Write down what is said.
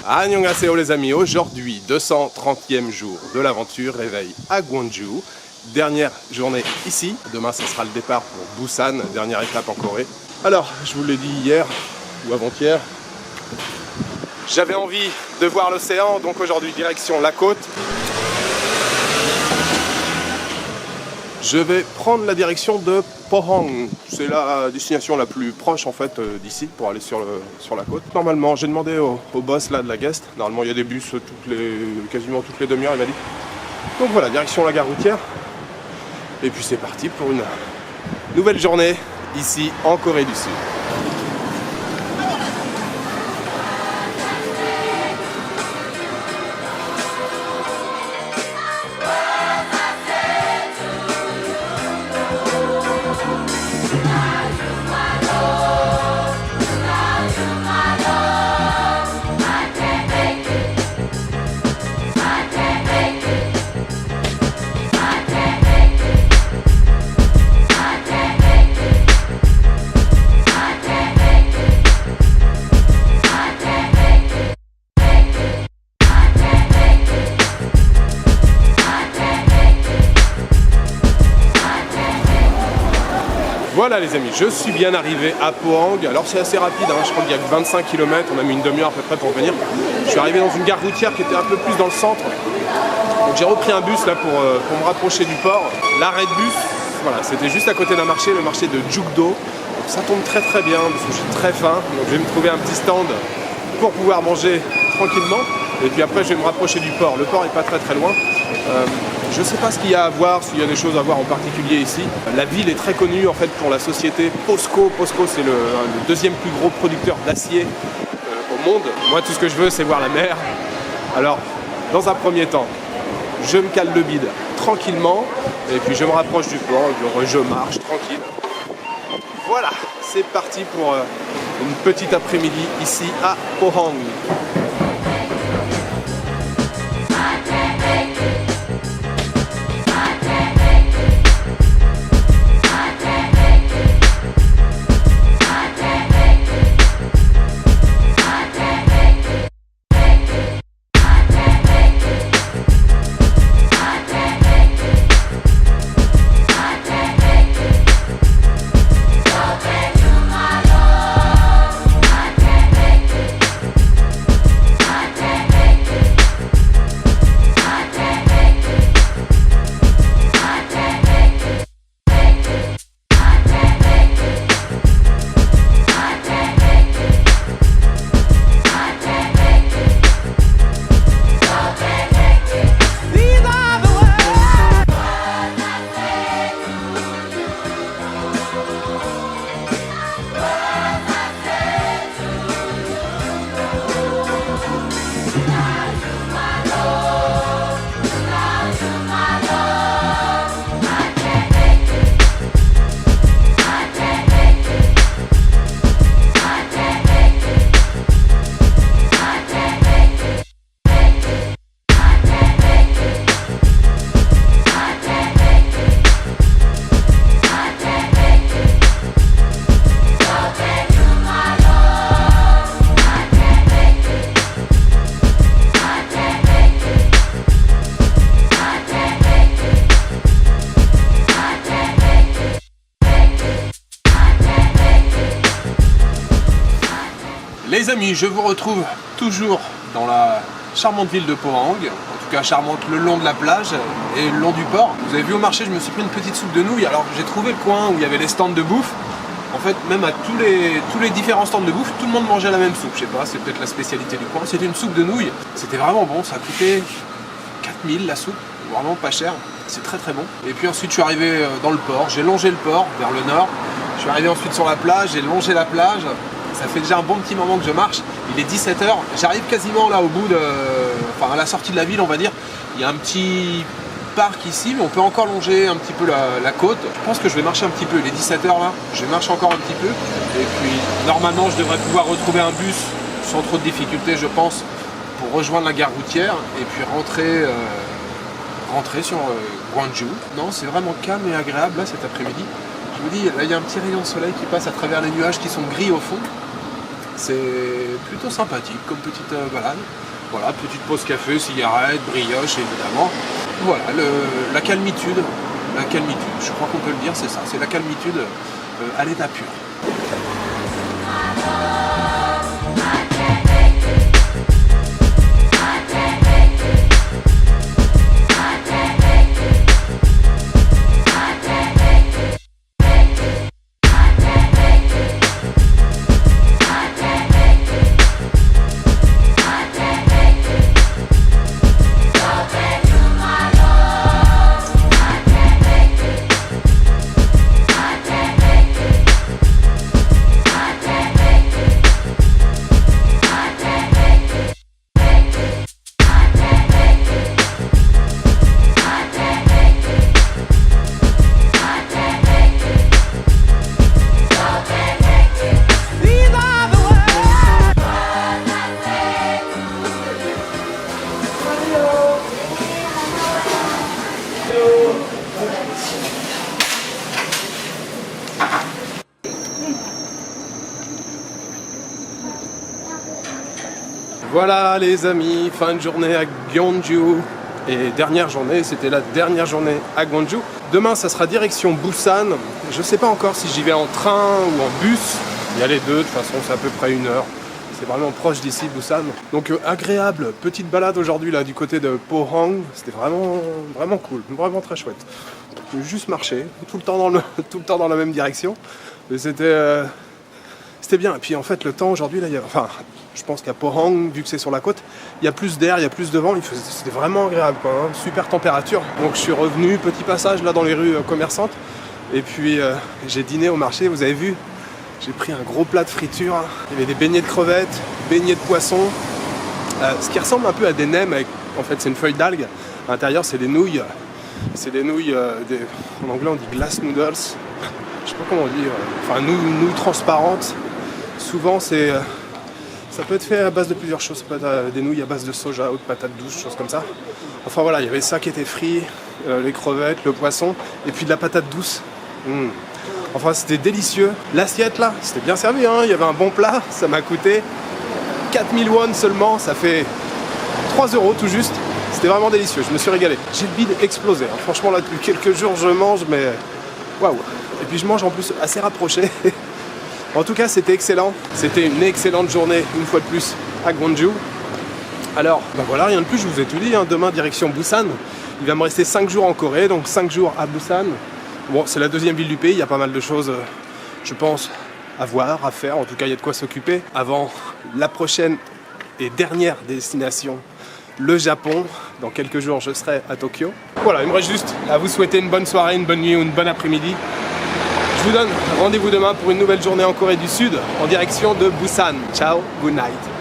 Annyeonghaseyo les amis, aujourd'hui 230e jour de l'aventure, réveil à Gwangju. Dernière journée ici, demain ce sera le départ pour Busan, dernière étape en Corée. Alors, je vous l'ai dit hier ou avant-hier, j'avais envie de voir l'océan, donc aujourd'hui direction la côte. Je vais prendre la direction de Pohang. C'est la destination la plus proche en fait d'ici pour aller sur la côte. Normalement, j'ai demandé au boss là de la guest. Normalement, il y a des bus quasiment toutes les demi-heures, il m'a dit. Donc voilà, direction la gare routière. Et puis c'est parti pour une nouvelle journée ici en Corée du Sud. Voilà les amis, je suis bien arrivé à Pohang. Alors c'est assez rapide, hein. Je crois qu'il y a que 25 km, on a mis une demi-heure à peu près pour venir. Je suis arrivé dans une gare routière qui était un peu plus dans le centre. Donc j'ai repris un bus là pour me rapprocher du port. L'arrêt de bus, voilà, c'était juste à côté d'un marché, le marché de Jukdo. Donc ça tombe très bien parce que je suis très faim. Donc je vais me trouver un petit stand pour pouvoir manger tranquillement. Et puis après je vais me rapprocher du port. Le port n'est pas très loin. Je ne sais pas ce qu'il y a à voir, s'il y a des choses à voir en particulier ici. La ville est très connue en fait pour la société POSCO. POSCO c'est le deuxième plus gros producteur d'acier au monde. Moi tout ce que je veux c'est voir la mer. Alors dans un premier temps, je me cale le bide tranquillement et puis je me rapproche du port et puis je marche tranquille. Voilà, c'est parti pour une petite après-midi ici à Pohang. Les amis, je vous retrouve toujours dans la charmante ville de Pohang, en tout cas charmante le long de la plage et le long du port. Vous avez vu au marché, je me suis pris une petite soupe de nouilles, alors j'ai trouvé le coin où il y avait les stands de bouffe. En fait, même à tous les différents stands de bouffe, tout le monde mangeait la même soupe. Je sais pas, c'est peut-être la spécialité du coin. C'était une soupe de nouilles, c'était vraiment bon, ça a coûté 4000 la soupe, vraiment pas cher. C'est très bon. Et puis ensuite je suis arrivé dans le port, j'ai longé le port vers le nord. Je suis arrivé ensuite sur la plage, j'ai longé la plage. Ça fait déjà un bon petit moment que je marche. Il est 17h, j'arrive quasiment là au bout de... Enfin à la sortie de la ville on va dire. Il y a un petit parc ici, mais on peut encore longer un petit peu la côte. Je pense que je vais marcher un petit peu, il est 17h là. Je marche encore un petit peu. Et puis normalement je devrais pouvoir retrouver un bus sans trop de difficultés je pense pour rejoindre la gare routière et puis rentrer sur Gwangju. Non, c'est vraiment calme et agréable là cet après-midi. Je vous dis, là il y a un petit rayon de soleil qui passe à travers les nuages qui sont gris au fond. C'est plutôt sympathique comme petite balade. Voilà, petite pause café, cigarette, brioche évidemment. Voilà, la calmitude, je crois qu'on peut le dire, c'est ça, c'est la calmitude à l'état pur. Voilà les amis, fin de journée à Gwangju. Et dernière journée, c'était la dernière journée à Gwangju. Demain, ça sera direction Busan. Je ne sais pas encore si j'y vais en train ou en bus. Il y a les deux, de toute façon, c'est à peu près 1 heure. C'est vraiment proche d'ici, Busan. Donc agréable, petite balade aujourd'hui là du côté de Pohang. C'était vraiment cool, vraiment très chouette. Juste marcher, tout le temps dans la même direction. Mais c'était bien. Et puis en fait, le temps aujourd'hui, là, je pense qu'à Pohang, vu que c'est sur la côte, il y a plus d'air, il y a plus de vent, c'était vraiment agréable, quoi, hein. Super température. Donc je suis revenu, petit passage là dans les rues commerçantes, et puis j'ai dîné au marché, vous avez vu, j'ai pris un gros plat de friture, il y avait des beignets de crevettes, beignets de poisson, ce qui ressemble un peu à des nems, en fait c'est une feuille d'algue, à l'intérieur c'est des nouilles, en anglais on dit glass noodles, je sais pas comment on dit, nouilles transparentes, souvent ça peut être fait à base de plusieurs choses, ça peut être des nouilles à base de soja ou de patates douces, choses comme ça. Enfin voilà, il y avait ça qui était frit, les crevettes, le poisson, et puis de la patate douce. Enfin c'était délicieux. L'assiette là, c'était bien servi, hein. Il y avait un bon plat, ça m'a coûté 4000 won seulement, ça fait 3 € tout juste. C'était vraiment délicieux, je me suis régalé. J'ai le bide explosé, hein. Franchement là depuis quelques jours je mange, mais waouh. Et puis je mange en plus assez rapproché. En tout cas, c'était excellent. C'était une excellente journée, une fois de plus, à Gwangju. Alors, voilà, rien de plus, je vous ai tout dit. Hein. Demain, direction Busan. Il va me rester 5 jours en Corée, donc 5 jours à Busan. Bon, c'est la deuxième ville du pays, il y a pas mal de choses, je pense, à voir, à faire. En tout cas, il y a de quoi s'occuper. Avant la prochaine et dernière destination, le Japon. Dans quelques jours, je serai à Tokyo. Voilà, il me reste juste à vous souhaiter une bonne soirée, une bonne nuit ou une bonne après-midi. Je vous donne rendez-vous demain pour une nouvelle journée en Corée du Sud en direction de Busan. Ciao, good night.